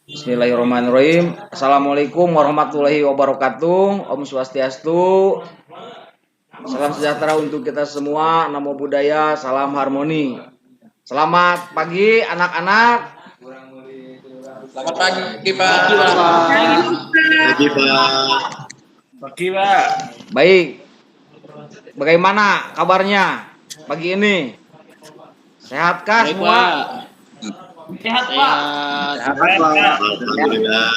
Bismillahirrahmanirrahim. Assalamualaikum warahmatullahi wabarakatuh. Om Swastiastu. Salam sejahtera untuk kita semua. Namo Buddhaya, salam harmoni. Selamat pagi anak-anak. Selamat pagi, Pak. Pagi, Pak. Pagi, Pak. Baik. Bagaimana kabarnya pagi ini? Sehatkah Baik, semua? Pak. Sehat, Pak. Sehat, Pak. Alhamdulillah.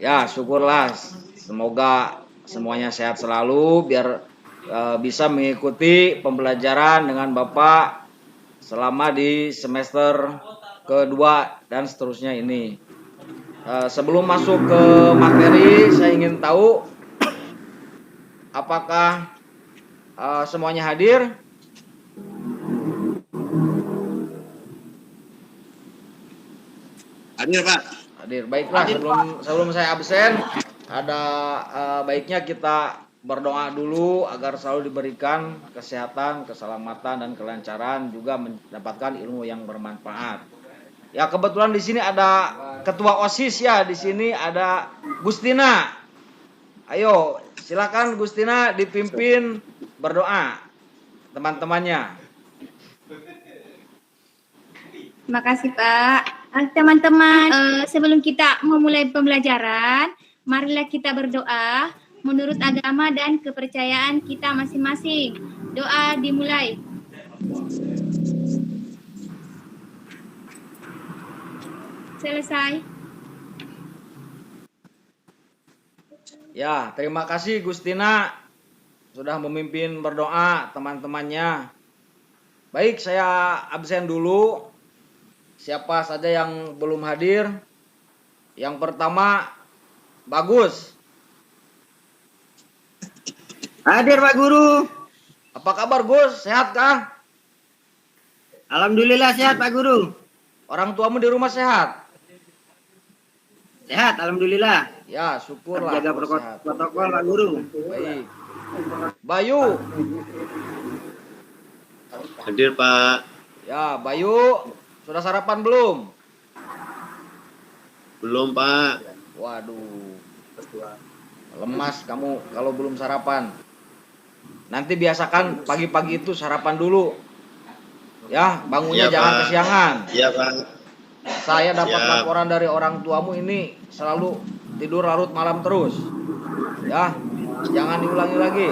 Ya, syukurlah. Semoga semuanya sehat selalu biar bisa mengikuti pembelajaran dengan Bapak selama di semester kedua dan seterusnya ini. Sebelum masuk ke materi, saya ingin tahu apakah semuanya hadir? Hadir, Pak. Hadir. Baiklah, sebelum saya absen, ada baiknya kita berdoa dulu agar selalu diberikan kesehatan, keselamatan dan kelancaran, juga mendapatkan ilmu yang bermanfaat. Ya, kebetulan di sini ada ketua OSIS ya, di sini ada Gustina. Ayo, silakan Gustina dipimpin berdoa teman-temannya. Terima kasih, Pak. Teman-teman, sebelum kita memulai pembelajaran, marilah kita berdoa menurut agama dan kepercayaan kita masing-masing. Doa dimulai. Selesai. Ya, terima kasih Gustina sudah memimpin berdoa teman-temannya. Baik, saya absen dulu. Siapa saja yang belum hadir? Yang pertama, Bagus. Hadir, Pak Guru. Apa kabar, Gus? Sehat kah? Alhamdulillah sehat, Pak Guru. Orang tuamu di rumah sehat? Sehat, alhamdulillah. Ya, syukurlah. Jaga kalau sehat. protokol, Pak Guru. Baik. Bayu. Hadir, Pak. Ya, Bayu. Sudah sarapan belum? Belum, Pak. Waduh. Lemas kamu kalau belum sarapan. Nanti biasakan pagi-pagi itu sarapan dulu. Ya, bangunnya Iya, jangan Pak. kesiangan. Iya, Pak. Saya dapat Siap. laporan dari orang tuamu ini selalu tidur larut malam terus. Ya, jangan diulangi lagi.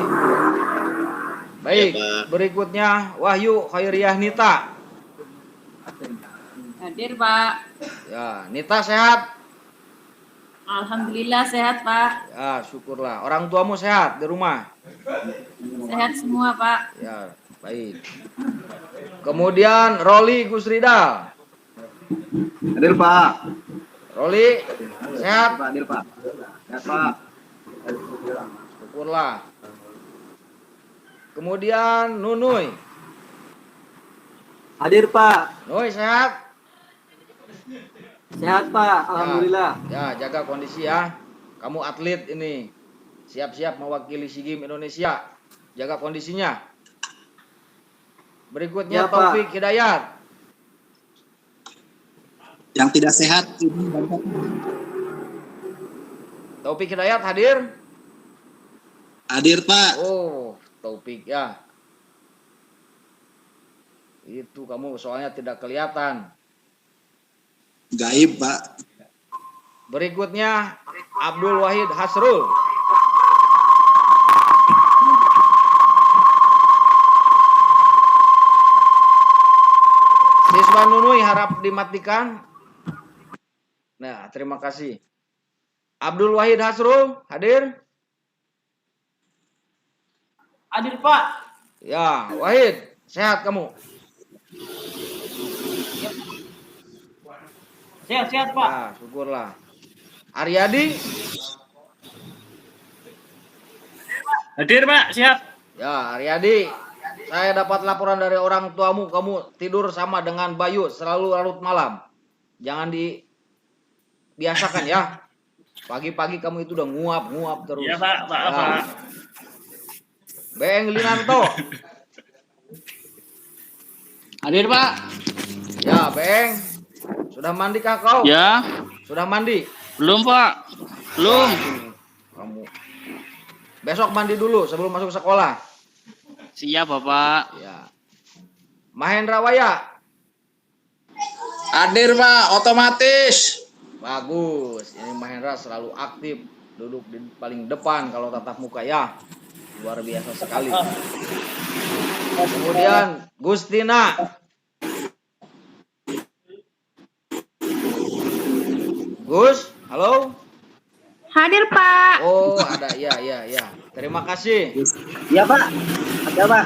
Baik, Iya, Pak. berikutnya Wahyu Khairiyah Nita. Hadir, Pak. Ya, Nita sehat? Alhamdulillah sehat, Pak. Ya, syukurlah. Orang tuamu sehat di rumah? Sehat semua, Pak. Ya, baik. Kemudian Roli Gusridal. Hadir, Pak. Roli sehat? Hadir, Pak. Sehat, Pak. Syukurlah. Kemudian Nunuy. Hadir, Pak. Nuy sehat? Sehat, Pak. Alhamdulillah. Ya, jaga kondisi ya. Kamu atlet ini. Siap-siap mewakili SEA Games Indonesia. Jaga kondisinya. Berikutnya Ya, Pak. Taufik Hidayat. Yang tidak sehat Taufik Hidayat hadir? hadir, Pak. Oh, Taufik ya. Itu kamu soalnya tidak kelihatan. Gaib, Pak. Berikutnya Abdul Wahid Hasrul. Siswa Nunui harap dimatikan. Nah, terima kasih. Abdul Wahid Hasrul hadir? Hadir, Pak. Ya, Wahid, sehat kamu? Sehat, Pak. Ya, syukurlah. Aryadi? Hadir, Pak. Sehat. Ya, Aryadi. Saya dapat laporan dari orang tuamu, kamu tidur sama dengan Bayu selalu larut malam. Jangan dibiasakan ya. Pagi-pagi kamu itu udah nguap-nguap terus. Iya, Pak. Pak. Ya. Pak. Beng Linanto. Hadir, Pak. Ya, Beng. Sudah mandikah kau? Ya, Sudah mandi? Belum, Pak. Belum. Kamu. Besok mandi dulu sebelum masuk sekolah. Siap, Bapak. Ya. Mahendra Waya. Hadir Pak, otomatis. Bagus. Ini Mahendra selalu aktif, duduk di paling depan kalau tatap muka ya. Luar biasa sekali. Kemudian Gustina. Gus, halo. Hadir Pak. Oh, ada. Ya. Terima kasih. Iya Pak. Ada Pak.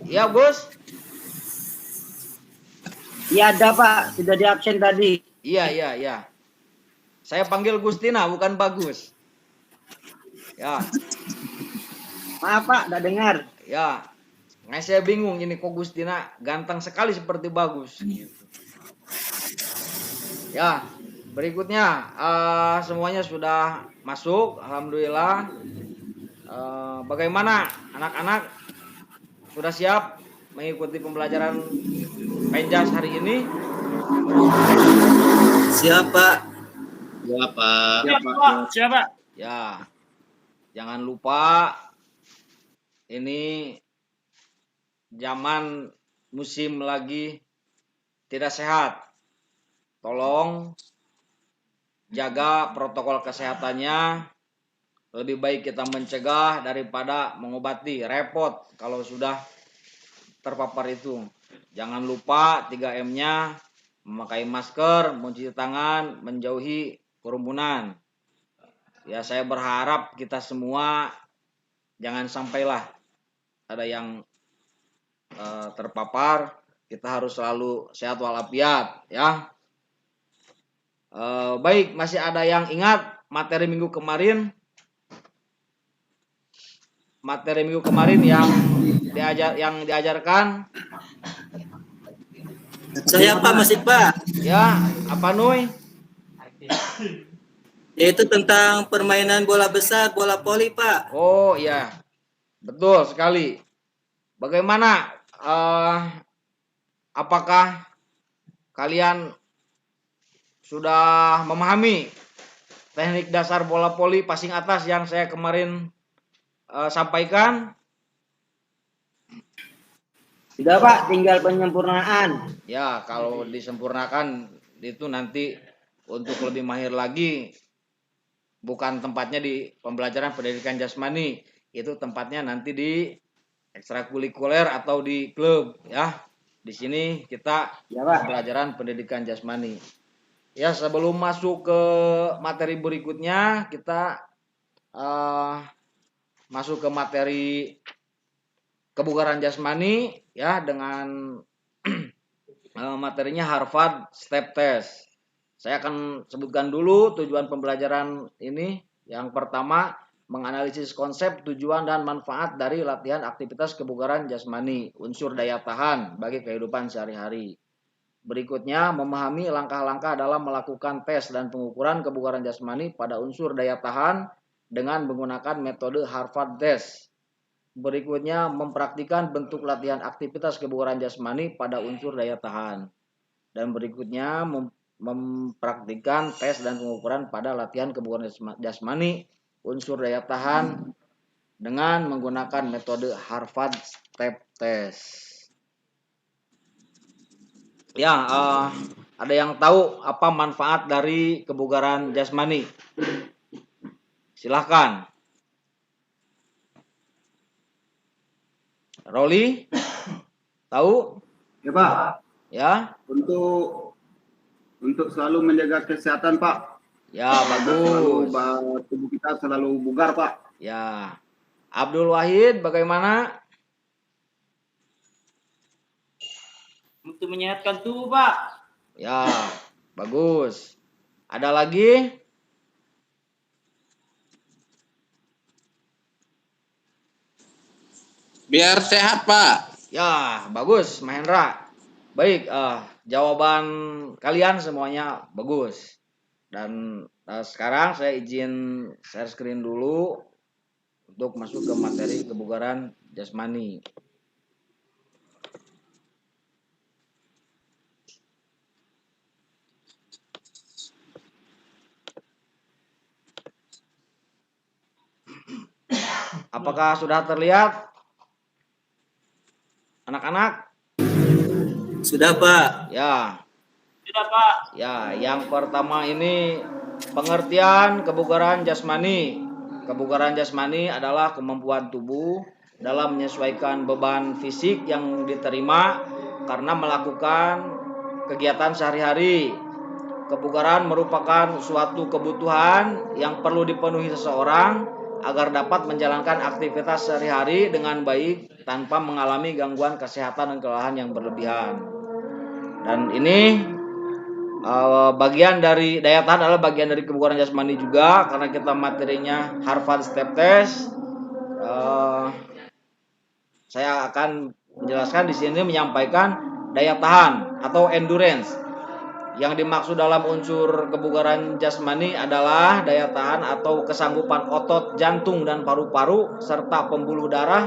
Ya, Gus. Iya ada Pak. Sudah di absen tadi. Iya. Saya panggil Gustina, bukan Bagus. Ya, Maaf Pak, tidak dengar. ya. Saya bingung ini kok Gustina ganteng sekali seperti Bagus. Ya, berikutnya semuanya sudah masuk, alhamdulillah. Bagaimana anak-anak sudah siap mengikuti pembelajaran Penjas hari ini? Siapa? Ya Pak. Siap, Pak. Ya, jangan lupa ini zaman musim lagi tidak sehat. Tolong jaga protokol kesehatannya. Lebih baik kita mencegah daripada mengobati. Repot kalau sudah terpapar itu. Jangan lupa 3M-nya, memakai masker, mencuci tangan, menjauhi kerumunan. Ya, saya berharap kita semua jangan sampailah ada yang terpapar. Kita harus selalu sehat walafiat ya. Baik, masih ada yang ingat materi minggu kemarin? Materi minggu kemarin yang diajarkan? Saya Pak masih Pak. Ya, apa Nuy? Yaitu tentang permainan bola besar, bola voli Pak. Oh iya, betul sekali. Bagaimana? Apakah kalian sudah memahami teknik dasar bola voli passing atas yang saya kemarin sampaikan? Sudah Pak, tinggal penyempurnaan. Ya, kalau disempurnakan itu nanti untuk lebih mahir lagi, bukan tempatnya di pembelajaran pendidikan jasmani, itu tempatnya nanti di ekstrakurikuler atau di klub ya. Di sini kita Ya Pak. pembelajaran pendidikan jasmani. Ya, sebelum masuk ke materi berikutnya, kita masuk ke materi kebugaran jasmani ya dengan materinya Harvard Step Test. Saya akan sebutkan dulu tujuan pembelajaran ini. Yang pertama, menganalisis konsep, tujuan, dan manfaat dari latihan aktivitas kebugaran jasmani, unsur daya tahan bagi kehidupan sehari-hari. Berikutnya, memahami langkah-langkah dalam melakukan tes dan pengukuran kebugaran jasmani pada unsur daya tahan dengan menggunakan metode Harvard Test. Berikutnya, mempraktikkan bentuk latihan aktivitas kebugaran jasmani pada unsur daya tahan. Dan berikutnya, mempraktikkan tes dan pengukuran pada latihan kebugaran jasmani unsur daya tahan dengan menggunakan metode Harvard Step Test. Ya, ada yang tahu apa manfaat dari kebugaran jasmani? Silahkan. Roli, tahu? Ya Pak, Ya, untuk selalu menjaga kesehatan Pak. ya Selalu bagus. tubuh kita selalu bugar Pak. Ya, Abdul Wahid, bagaimana? Untuk menyehatkan tubuh, Pak. Ya, bagus. Ada lagi? Biar sehat Pak. Ya, bagus, Mahendra. Baik, jawaban kalian semuanya bagus. Dan sekarang saya izin share screen dulu untuk masuk ke materi kebugaran jasmani. Apakah sudah terlihat? Anak-anak? Sudah Pak. Sudah Pak. Ya, yang pertama ini pengertian kebugaran jasmani. Kebugaran jasmani adalah kemampuan tubuh dalam menyesuaikan beban fisik yang diterima karena melakukan kegiatan sehari-hari. Kebugaran merupakan suatu kebutuhan yang perlu dipenuhi seseorang agar dapat menjalankan aktivitas sehari-hari dengan baik tanpa mengalami gangguan kesehatan dan kelelahan yang berlebihan. Dan ini bagian dari daya tahan adalah bagian dari kebugaran jasmani juga, karena kita materinya Harvard Step Test. Saya akan menjelaskan di sini menyampaikan daya tahan atau endurance. Yang dimaksud dalam unsur kebugaran jasmani adalah daya tahan atau kesanggupan otot jantung dan paru-paru serta pembuluh darah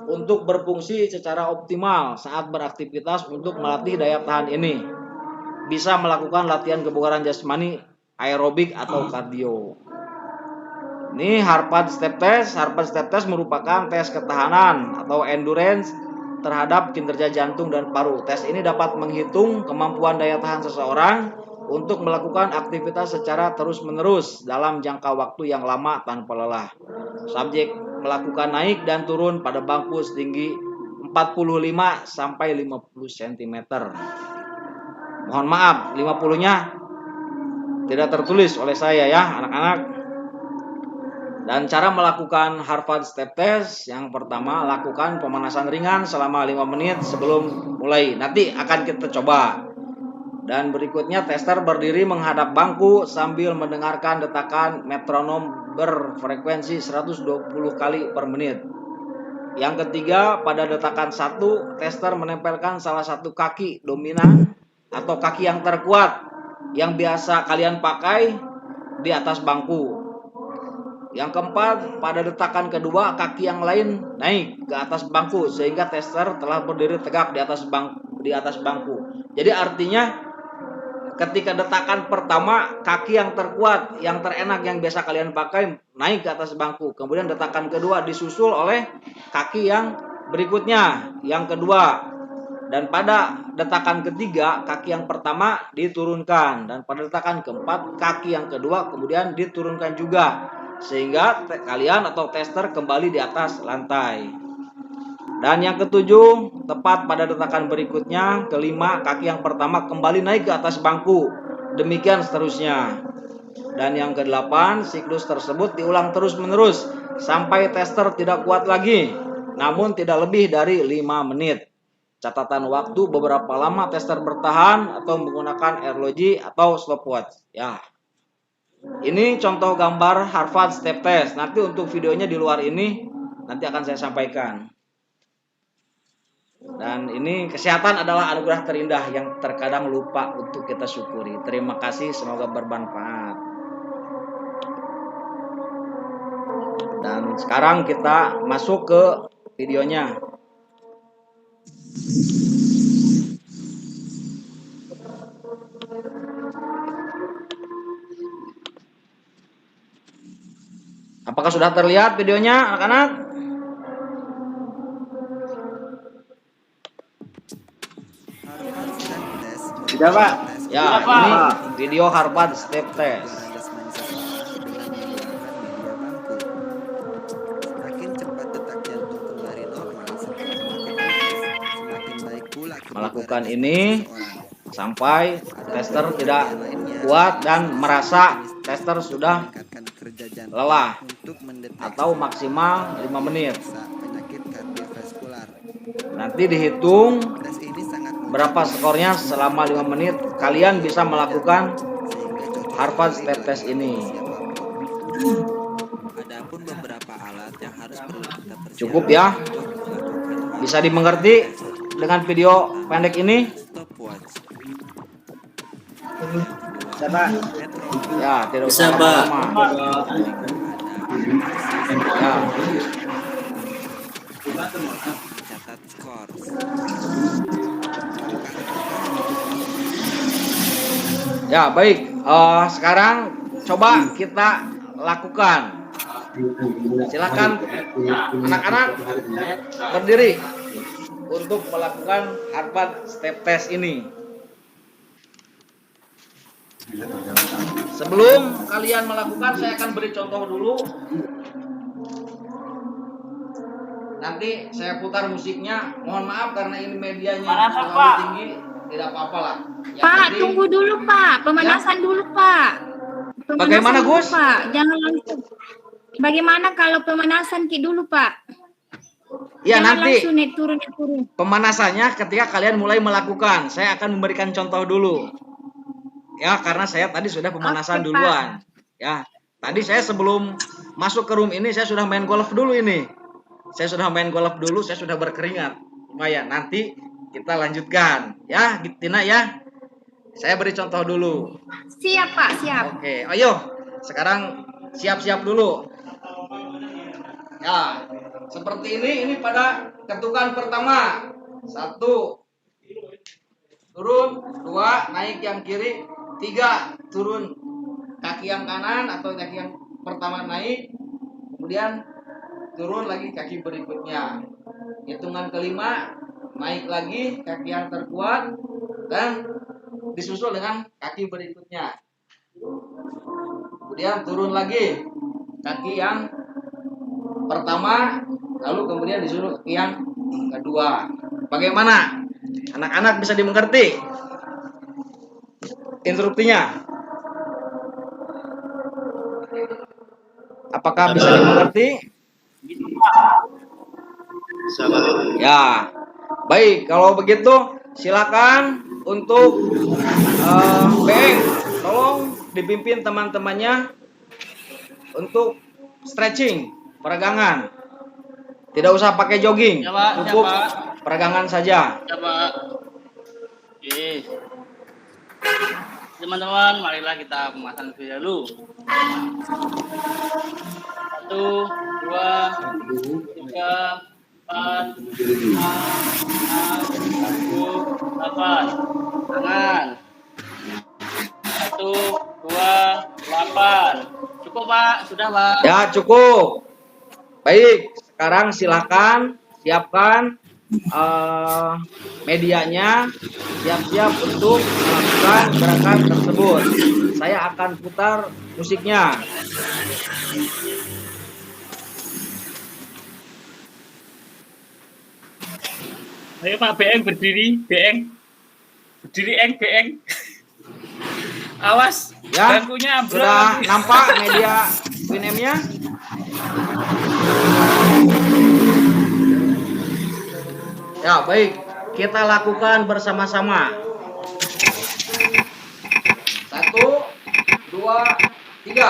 untuk berfungsi secara optimal saat beraktivitas untuk melatih daya tahan ini. Bisa melakukan latihan kebugaran jasmani aerobik atau kardio. Ini Harvard Step Test. Harvard Step Test merupakan tes ketahanan atau endurance terhadap kinerja jantung dan paru. Tes ini dapat menghitung kemampuan daya tahan seseorang untuk melakukan aktivitas secara terus-menerus dalam jangka waktu yang lama tanpa lelah. Subjek melakukan naik dan turun pada bangku setinggi 45 sampai 50 cm. Mohon maaf, 50-nya tidak tertulis oleh saya ya, anak-anak. Dan cara melakukan Harvard Step Test, yang pertama lakukan pemanasan ringan selama 5 menit sebelum mulai. Nanti akan kita coba. Dan berikutnya tester berdiri menghadap bangku sambil mendengarkan detakan metronom berfrekuensi 120 kali per menit. Yang ketiga, pada detakan 1, tester menempelkan salah satu kaki dominan atau kaki yang terkuat yang biasa kalian pakai di atas bangku. Yang keempat, pada detakan kedua, kaki yang lain naik ke atas bangku sehingga tester telah berdiri tegak di atas bangku. Jadi artinya ketika detakan pertama, kaki yang terkuat, yang terenak, yang biasa kalian pakai naik ke atas bangku. Kemudian detakan kedua disusul oleh kaki yang berikutnya, yang kedua. Dan pada detakan ketiga, kaki yang pertama diturunkan. Dan pada detakan keempat, kaki yang kedua kemudian diturunkan juga. Sehingga kalian atau tester kembali di atas lantai. Dan yang ketujuh, tepat pada detakan berikutnya, kelima, kaki yang pertama kembali naik ke atas bangku. Demikian seterusnya. Dan yang kedelapan, siklus tersebut diulang terus-menerus sampai tester tidak kuat lagi, namun tidak lebih dari 5 menit. Catatan waktu beberapa lama tester bertahan atau menggunakan aerologi atau stopwatch. Ya. Ini contoh gambar Harvard Step Test. Nanti untuk videonya di luar ini nanti akan saya sampaikan. Dan ini kesehatan adalah anugerah terindah yang terkadang lupa untuk kita syukuri. Terima kasih, semoga bermanfaat. Dan sekarang kita masuk ke videonya. Apakah sudah terlihat videonya, anak-anak? Sudah Pak. Ya, ini video Harvard Step Test. Melakukan ini sampai tester tidak kuat dan merasa tester sudah lelah atau maksimal 5 menit. Nanti dihitung berapa skornya selama 5 menit kalian bisa melakukan Harvard Step Test ini. Cukup ya? Bisa dimengerti dengan video pendek ini? Siapa? Ya, tidak Bisa, usah Pak. lama-lama. Ya. Ya, baik. Sekarang coba kita lakukan. Silakan anak-anak berdiri untuk melakukan Harvard Step Test ini. Sebelum kalian melakukan, saya akan beri contoh dulu. Nanti saya putar musiknya. Mohon maaf karena ini medianya terlalu tinggi, tidak apa-apa lah. Yang Pak, penting- tunggu dulu Pak, pemanasan dulu Pak. Pemanasan Bagaimana, dulu, Gus? Pak, jangan langsung. Bagaimana kalau pemanasan dulu Pak? Ya, Jangan nanti langsung naik turun. pemanasannya ketika kalian mulai melakukan. Saya akan memberikan contoh dulu. Ya, karena saya tadi sudah pemanasan Oke, Pak. duluan. Ya, tadi saya sebelum masuk ke room ini saya sudah main golf dulu ini. Saya sudah main golf dulu, saya sudah berkeringat. Lumayan, nanti kita lanjutkan. Ya, Tina ya. Saya beri contoh dulu. Siap Pak, siap. Oke, ayo. Sekarang siap-siap dulu. Ya, seperti ini pada ketukan pertama. 1 turun, 2 naik yang kiri, 3 turun kaki yang kanan atau kaki yang pertama naik, kemudian turun lagi kaki berikutnya. Hitungan kelima naik lagi kaki yang terkuat dan disusul dengan kaki berikutnya. Kemudian turun lagi kaki yang pertama, lalu kemudian disuruh kaki yang kedua. Bagaimana? Anak-anak bisa dimengerti instruksinya? Apakah bisa dimengerti? Bisa, Pak. Ya, baik. Kalau begitu, silakan untuk Beng, tolong dipimpin teman-temannya untuk stretching, peregangan. Tidak usah pakai jogging, Ya, Pak. Ya, cukup Pak. peregangan saja. Ya, Pak. Oke. Teman-teman, marilah kita pemanasan lebih dahulu. 1, 2, 3, 4, 5, 6, 7, 8. Tangan. 1, 2, 8. Cukup Pak, sudah Pak. Ya, cukup. Baik, sekarang silakan siapkan medianya, siap-siap untuk melakukan gerakan tersebut. Saya akan putar musiknya. Ayo Pak BN berdiri, BN. Berdiri BN. Awas, Ya, bangkunya ambrol. sudah nampak media WinM-nya? Ya, baik. Kita lakukan bersama-sama. 1, 2, 3.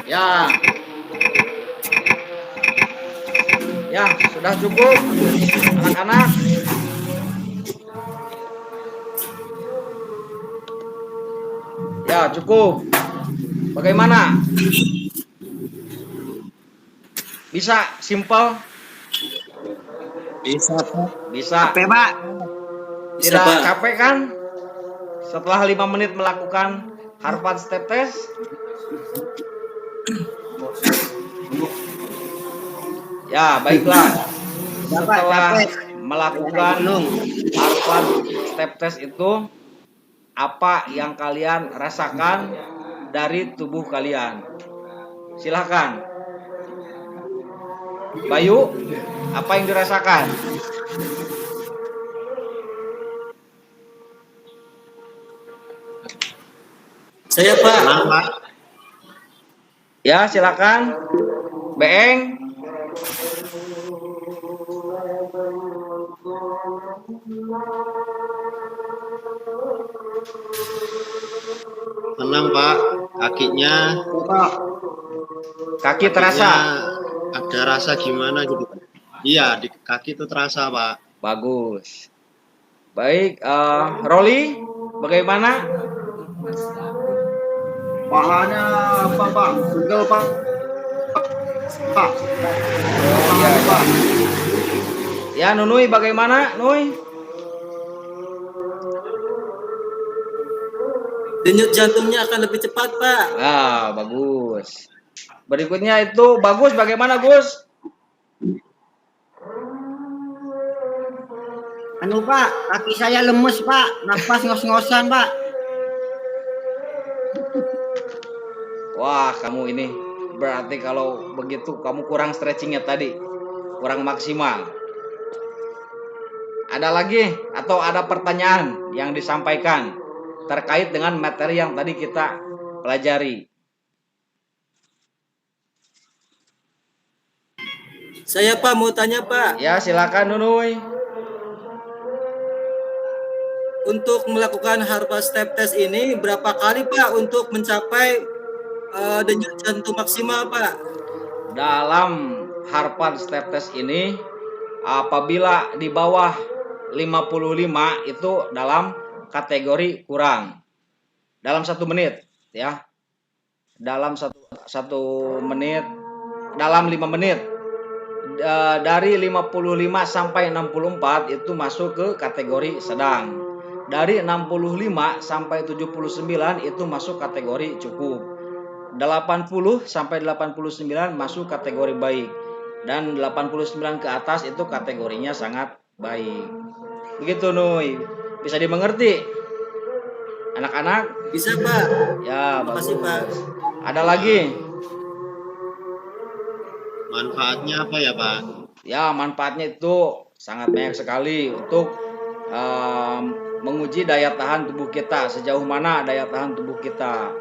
Ya. Ya, sudah cukup anak-anak. Ya, cukup. Bagaimana? Bisa simple? Bisa, Pak. Bisa. Capek, Pak. Bisa, Tidak Pak. capek kan? Setelah 5 menit melakukan Harvard Step Test? Ya, baiklah. Setelah melakukan Harvard Step Test itu, apa yang kalian rasakan dari tubuh kalian? Silahkan. Bayu, apa yang dirasakan? Saya, Pak. Tenang, Pak. Ya, silakan. Beeng. Tenang, Pak. Kakinya Kaki terasa. ada rasa gimana gitu, Pak. Iya, di kaki itu terasa, Pak. Bagus. Baik, Rolly, bagaimana? Pahanya apa Pak? Pegel Pak. Pak. Iya, Pak. Ya, Nunui bagaimana, Nui? Denyut jantungnya akan lebih cepat, Pak. Ah, bagus. Berikutnya itu bagus bagaimana, Gus? Anu Pak, kaki saya lemes Pak, nafas ngos-ngosan Pak. Wah, kamu ini berarti kalau begitu kamu kurang stretchingnya tadi, kurang maksimal. Ada lagi atau ada pertanyaan yang disampaikan terkait dengan materi yang tadi kita pelajari? Saya Pak mau tanya Pak, Ya, silakan Nunui. untuk melakukan Harvard Step Test ini berapa kali Pak untuk mencapai denyut jantung maksimal Pak? Dalam Harvard Step Test ini apabila di bawah 55 itu dalam kategori kurang. Dalam 1 menit ya. Dalam satu menit, dalam 5 menit dari 55 sampai 64 itu masuk ke kategori sedang. Dari 65 sampai 79 itu masuk kategori cukup. 80 sampai 89 masuk kategori baik. Dan 89 ke atas itu kategorinya sangat baik. Begitu Nui. Bisa dimengerti? Anak-anak? Bisa Pak. Ya, Terima kasih Pak. Ada lagi? Manfaatnya apa ya Pak? Ya, manfaatnya itu sangat banyak sekali untuk menguji daya tahan tubuh kita, sejauh mana daya tahan tubuh kita.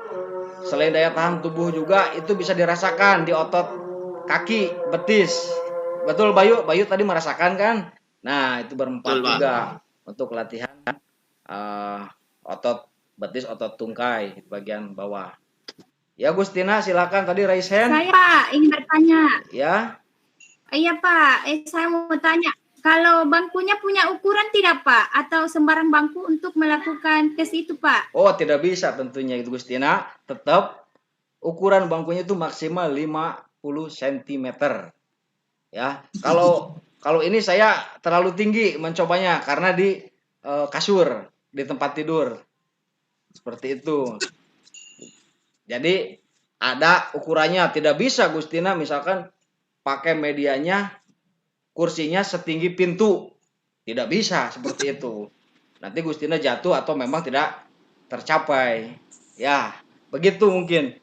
Selain daya tahan tubuh juga itu bisa dirasakan di otot kaki, betis. Betul Bayu? Bayu tadi merasakan kan? Nah, itu bermanfaat juga untuk latihan otot betis, otot tungkai di bagian bawah. Ya Gustina, silakan tadi raise hand. Saya Pak ingin bertanya. Ya. Iya Pak, saya mau tanya. Kalau bangkunya punya ukuran tidak Pak? Atau sembarang bangku untuk melakukan tes itu Pak? Oh, tidak bisa tentunya itu Gustina. Tetap ukuran bangkunya itu maksimal 50 cm. Ya. Kalau ini saya terlalu tinggi mencobanya karena di kasur, di tempat tidur. Seperti itu. Jadi ada ukurannya, tidak bisa Gustina misalkan pakai medianya kursinya setinggi pintu. Tidak bisa seperti itu. Nanti Gustina jatuh atau memang tidak tercapai. Ya, begitu mungkin.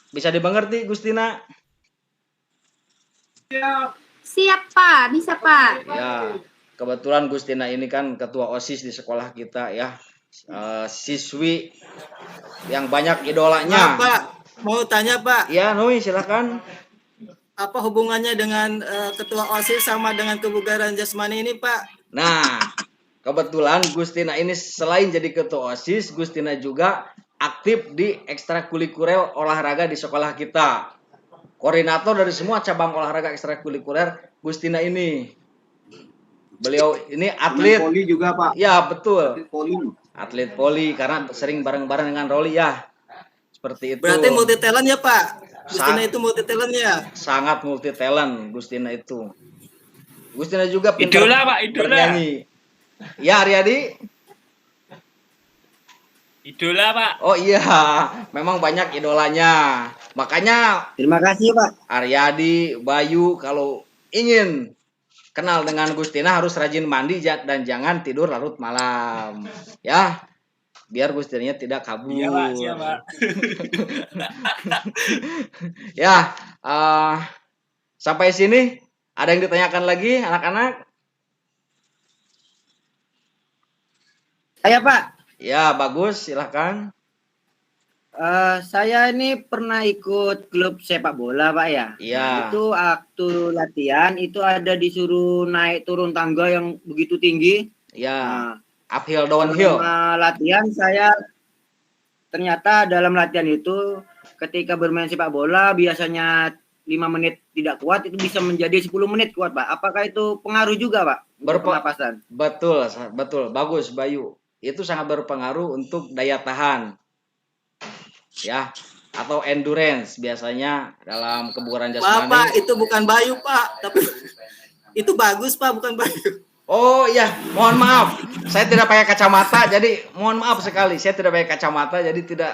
Bisa dimengerti Gustina? Siap Pak, bisa Pak. Ya, kebetulan Gustina ini kan ketua OSIS di sekolah kita ya. Siswi yang banyak idolanya. Pak, mau tanya Pak. Ya, Nui silakan. Apa hubungannya dengan ketua OSIS sama dengan kebugaran jasmani ini Pak? Nah, kebetulan Gustina ini selain jadi ketua OSIS, Gustina juga aktif di ekstrakurikuler olahraga di sekolah kita. Koordinator dari semua cabang olahraga ekstrakurikuler Gustina ini. Beliau ini atlet. Poli juga Pak. Ya, betul. Poli. Atlet poli karena sering bareng-bareng dengan Roli ya. Seperti itu. Berarti multi talent ya Pak? Gustina itu multi talent ya? Sangat multi talent Gustina itu. Gustina juga pintar Idola Pak, idola. bernyanyi. Ya Aryadi? Idola Pak. Oh iya, memang banyak idolanya. Makanya Terima kasih Pak. Aryadi, Bayu kalau ingin kenal dengan Gustina harus rajin mandi dan jangan tidur larut malam. Ya. Biar Gustinanya tidak kabur. Iya Pak, siap Pak. Ya, sampai sini ada yang ditanyakan lagi anak-anak? Saya Pak. Ya, bagus, silahkan. Saya ini pernah ikut klub sepak bola Pak ya. Iya. Nah, itu waktu latihan itu ada disuruh naik turun tangga yang begitu tinggi. Ya, Nah, uphill, downhill. selama latihan saya ternyata dalam latihan itu ketika bermain sepak bola biasanya 5 menit tidak kuat itu bisa menjadi 10 menit kuat Pak. Apakah itu pengaruh juga Pak? Pernapasan. Betul, betul. Bagus, Bayu. itu sangat berpengaruh untuk daya tahan, ya, atau endurance biasanya dalam kebugaran Maaf jasmani. Pak, itu bukan Bayu Pak, tapi itu bagus Pak, bukan Bayu. Oh iya, mohon maaf, saya tidak pakai kacamata, jadi mohon maaf sekali, saya tidak pakai kacamata, jadi tidak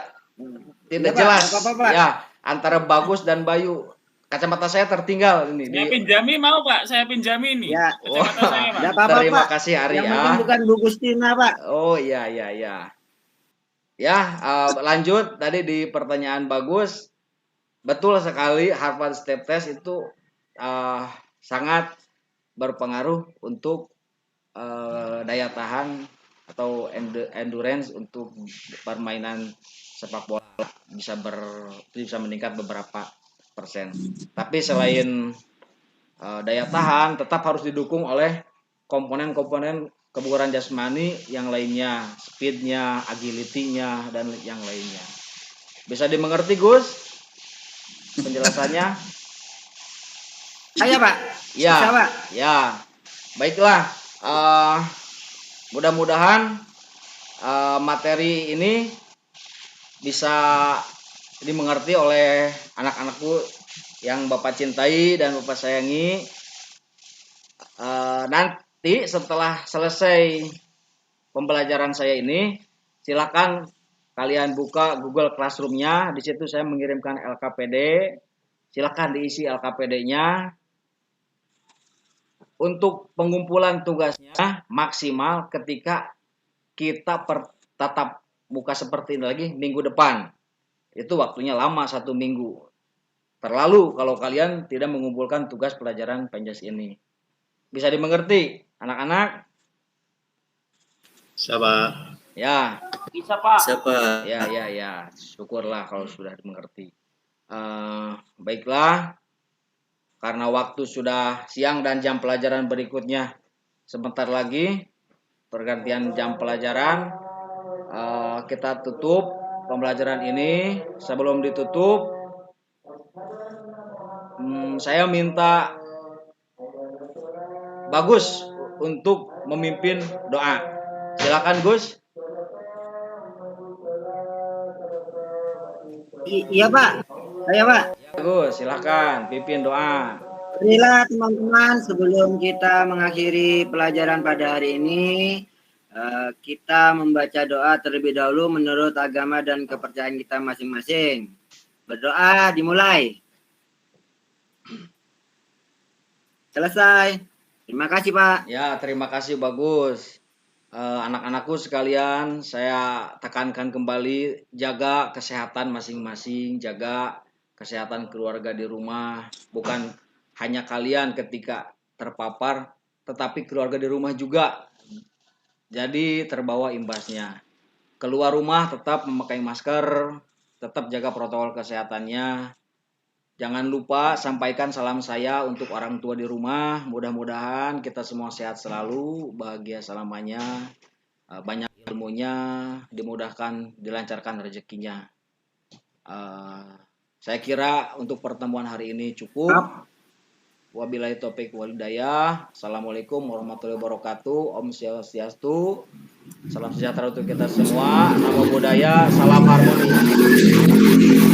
Iya, Pak. jelas, Nggak apa-apa, Pak. ya, antara Bagus dan Bayu. Kacamata saya tertinggal ini. Saya pinjami mau Pak, saya pinjami nih. Ya. Kacamata saya Pak. Nggak apa-apa, Terima Pak. kasih Ari Yang ya. penting bukan Bu Gustina, Pak. Oh iya iya iya. Ya, lanjut tadi di pertanyaan Bagus. Betul sekali Harvard Step Test itu sangat berpengaruh untuk daya tahan atau endurance untuk permainan sepak bola bisa meningkat beberapa persen. Tapi selain daya tahan tetap harus didukung oleh komponen-komponen kebugaran jasmani yang lainnya, speednya, agility-nya, dan yang lainnya. Bisa dimengerti Gus penjelasannya? Ayo, Pak. Ya, Bisa, Pak. ya. Baiklah, mudah-mudahan materi ini bisa dimengerti oleh anak-anakku yang Bapak cintai dan Bapak sayangi. Nanti setelah selesai pembelajaran saya ini, silakan kalian buka Google Classroom-nya. Di situ saya mengirimkan LKPD. Silakan diisi LKPD-nya. Untuk pengumpulan tugasnya maksimal ketika kita tatap muka seperti ini lagi minggu depan. Itu waktunya lama, 1 minggu. Terlalu kalau kalian tidak mengumpulkan tugas pelajaran Penjas ini. Bisa dimengerti, anak-anak? Siapa? Ya, Bisa Pak. Siapa? ya. Syukurlah kalau sudah dimengerti. Baiklah, karena waktu sudah siang dan jam pelajaran berikutnya sebentar lagi pergantian jam pelajaran. Kita tutup pembelajaran ini. Sebelum ditutup, saya minta Bagus untuk memimpin doa. Silakan Gus. Iya, Pak. Ayo, Pak. Gus, silakan pimpin doa. Marilah teman-teman, sebelum kita mengakhiri pelajaran pada hari ini, kita membaca doa terlebih dahulu menurut agama dan kepercayaan kita masing-masing. Berdoa dimulai. Selesai. Terima kasih, Pak. Ya, terima kasih Bagus. Anak-anakku sekalian, saya tekankan kembali, jaga kesehatan masing-masing, jaga kesehatan keluarga di rumah. Bukan hanya kalian ketika terpapar, tetapi keluarga di rumah juga. Jadi terbawa imbasnya. Keluar rumah tetap memakai masker, tetap jaga protokol kesehatannya. Jangan lupa sampaikan salam saya untuk orang tua di rumah. Mudah-mudahan kita semua sehat selalu, bahagia selamanya, banyak ilmunya, dimudahkan, dilancarkan rezekinya. Saya kira untuk pertemuan hari ini cukup. Wabillahi taufiq wal hidayah. Assalamualaikum warahmatullahi wabarakatuh. Om Swastiastu. Salam sejahtera untuk kita semua. Namo Buddhaya. Salam harmoni.